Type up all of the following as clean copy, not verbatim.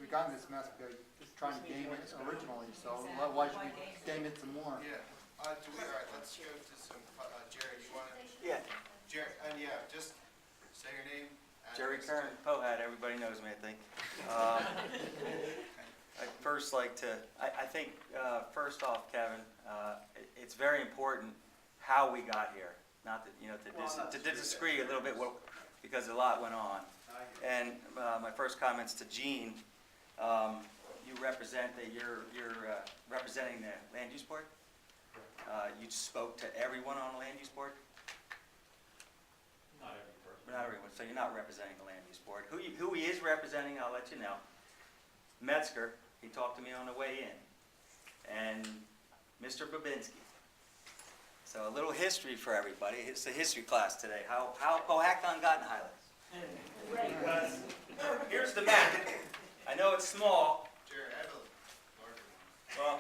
gotten this mess by just trying to game it originally, so why should we game it some more? Yeah. All right, let's go to some, Jerry, you want to? Yeah, Jerry, and yeah, just say your name. Jerry address, Kern, Pohat, everybody knows me, I think. I'd first like to, I think, first off, Kevin, it's very important how we got here. Not that, to disagree a little bit, because a lot went on. And my first comments to Gene, you represent you're representing the land use board? You spoke to everyone on the land use board? Not every person. Not everyone, so you're not representing the land use board. Who he is representing, I'll let you know. Metzger, he talked to me on the way in. And Mr. Babinski. So a little history for everybody. It's a history class today. How Powhatan got in Highlands. Because here's the map. I know it's small. Jerry, I have a larger one.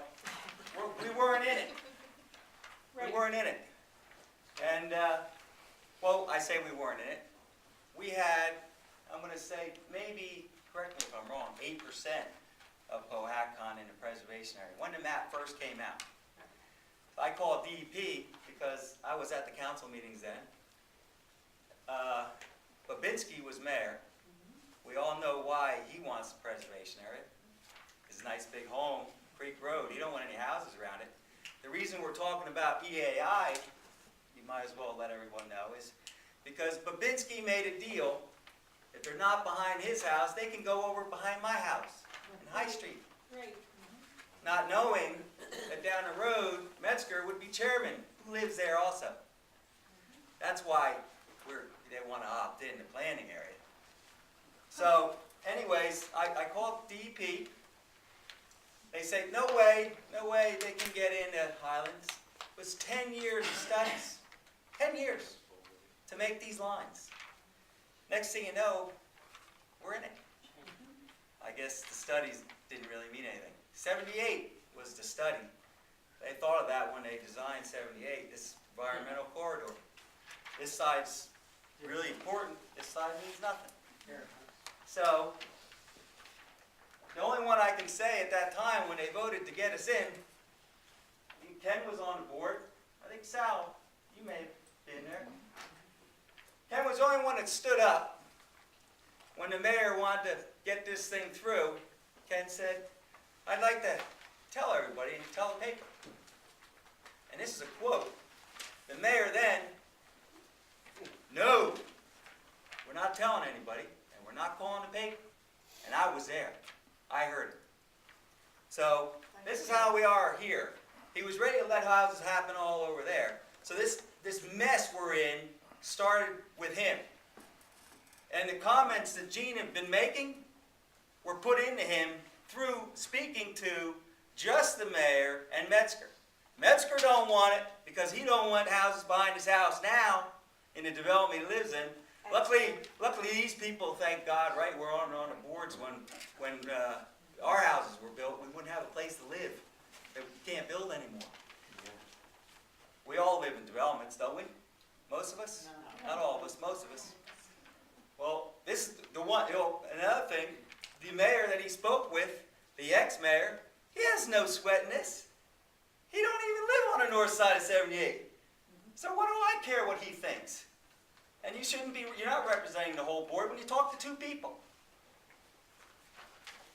Well, we weren't in it. We weren't in it. And, well, I say we weren't in it. We had, I'm going to say, maybe, correct me if I'm wrong, 8% of Powhatan in the preservation area. When the map first came out. I call it DEP because I was at the council meetings then. Babinski was mayor. We all know why he wants the preservation area. His nice big home, Creek Road. He don't want any houses around it. The reason we're talking about EAI, you might as well let everyone know, is because Babinski made a deal. If they're not behind his house, they can go over behind my house in High Street. Right. Not knowing that down the road, Metzger would be chairman, who lives there also. That's why they want to opt in the planning area. So, anyways, I called DEP. They say, no way they can get into Highlands. It was 10 years of studies. 10 years to make these lines. Next thing you know, we're in it. I guess the studies didn't really mean anything. 78 was the study. They thought of that when they designed 78, this environmental corridor. This side's really important. This side means nothing. So, the only one I can say at that time when they voted to get us in, Ken was on the board. I think Sal, you may have been there. Ken was the only one that stood up when the mayor wanted to get this thing through. Ken said, I'd like to tell everybody and tell the paper. And this is a quote. The mayor then, no, we're not telling anybody, and we're not calling the paper. And I was there. I heard it. So this is how we are here. He was ready to let houses happen all over there. So this mess we're in started with him. And the comments that Gene had been making were put into him through speaking to just the mayor and Metzger. Metzger don't want it because he don't want houses behind his house now in the development he lives in. Luckily these people, thank God, right, we're on the boards when our houses were built, we wouldn't have a place to live. We can't build anymore. We all live in developments, don't we? Most of us? No. Not all of us, most of us. Well, this is the one, another thing, the mayor that he spoke with, the ex-mayor, he has no sweat in this. He don't even live on the north side of 78. So what do I care what he thinks? And you're not representing the whole board when you talk to two people.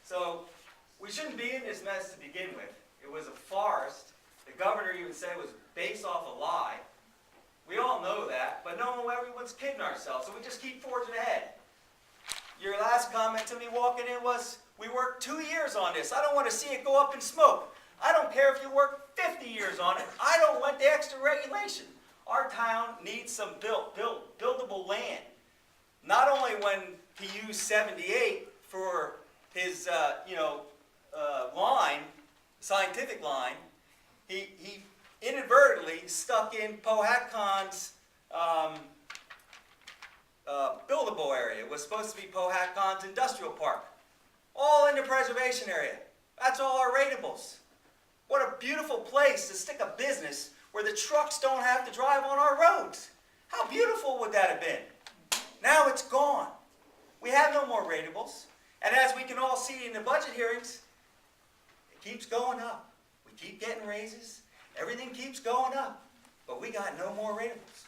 So we shouldn't be in this mess to begin with. It was a farce. The governor even said it was based off a lie. We all know that, but no, everyone's kidding ourselves, so we just keep forging ahead. Your last comment to me walking in was, we worked 2 years on this. I don't want to see it go up in smoke. I don't care if you work 50 years on it. I don't want the extra regulation. Our town needs some buildable land. Not only when he used 78 for his, line, scientific line, he inadvertently stuck in Powhatan's buildable area. It was supposed to be Powhatan's industrial park. All in the preservation area. That's all our ratables. What a beautiful place to stick a business where the trucks don't have to drive on our roads. How beautiful would that have been? Now it's gone. We have no more ratables. And as we can all see in the budget hearings, it keeps going up. We keep getting raises, everything keeps going up, but we got no more raises.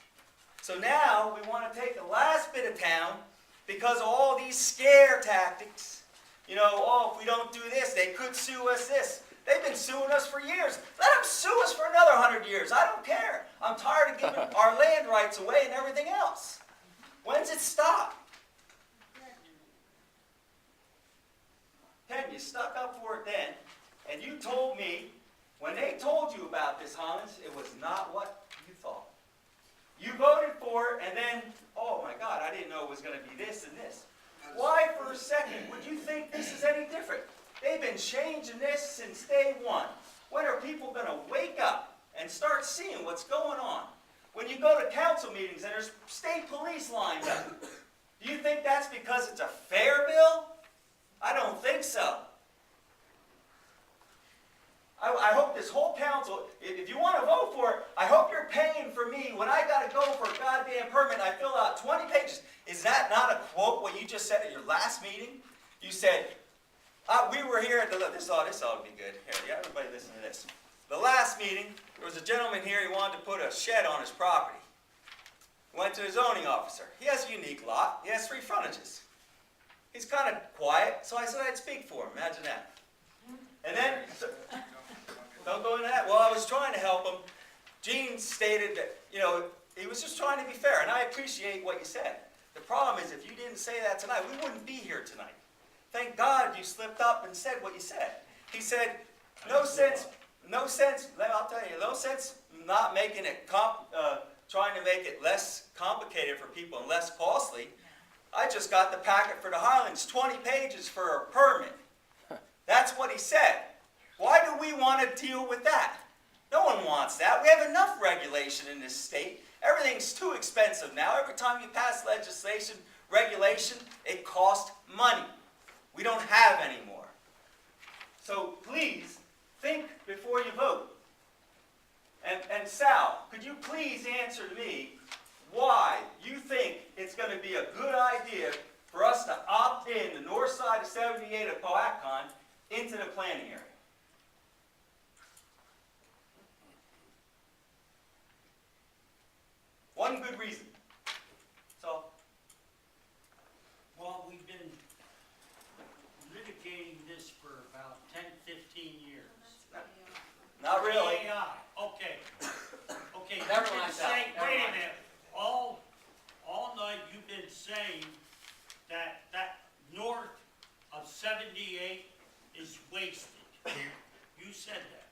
So now we want to take the last bit of town because of all these scare tactics. You know, oh, if we don't do this, they could sue us this. They've been suing us for years. Let them sue us for another 100 years. I don't care. I'm tired of giving our land rights away and everything else. When's it stop? Ken, you stuck up for it then, and you told me, when they told you about this, Highlands, it was not what you thought. You voted for it, and then, oh my God, I didn't know it was going to be this and this. Why for a second would you think this is any different? They've been changing this since day one. When are people going to wake up and start seeing what's going on? When you go to council meetings and there's state police lined up, do you think that's because it's a fair bill? I don't think so. I hope this whole council, if you want to vote for it, I hope you're paying for me when I got to go for a goddamn permit. I fill out 20 pages. Is that not a quote what you just said at your last meeting? You said, we were here at this ought to be good. Here, yeah, everybody listen to this. The last meeting, there was a gentleman here, he wanted to put a shed on his property. Went to the zoning officer. He has a unique lot. He has 3 frontages. He's kind of quiet, so I said I'd speak for him. Imagine that. And then, don't go into that. Well, I was trying to help him. Gene stated that, you know, he was just trying to be fair, and I appreciate what you said. The problem is, if you didn't say that tonight, we wouldn't be here tonight. Thank God you slipped up and said what you said. He said, no sense, I'll tell you, no sense not making it, trying to make it less complicated for people and less costly. I just got the packet for the Highlands, 20 pages for a permit. That's what he said. Why do we want to deal with that? No one wants that. We have enough regulation in this state. Everything's too expensive now. Every time you pass legislation, regulation, it costs money. We don't have any more. So please, think before you vote. And Sal, could you please answer me why you think it's going to be a good idea for us to opt in the north side of 78 of Powhatan into the planning area? One good reason. So, Well, we've been litigating this for about 10, 15 years. not really. AI, okay. Okay, you've Never been mind that. saying, Never wait a mind. minute, all night you've been saying that north of 78 is wasted. You said that.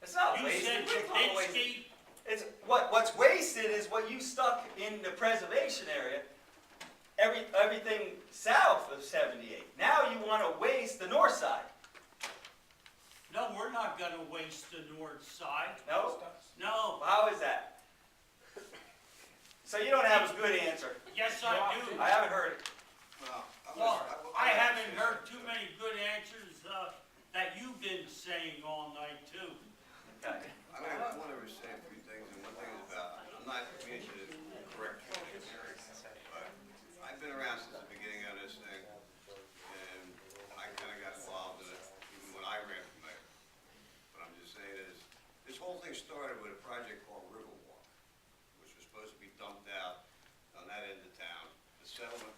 It's not You wasted. said It's not wasted. Kavinsky, It's what's wasted is what you stuck in the preservation area. Everything south of 78. Now you want to waste the north side. no, we're not gonna waste the north side. No? No, How is that? So you don't have a good answer. yes I do. I haven't heard it. Well, I haven't heard too many good answers, that you've been saying all night too. Okay. I want to say a few things, and one thing is about, I'm not being correct, but I've been around since the beginning of this thing, and I kind of got involved in it even when I ran for mayor. But I'm just saying is, this whole thing started with a project called Riverwalk, which was supposed to be dumped out on that end of town. The settlement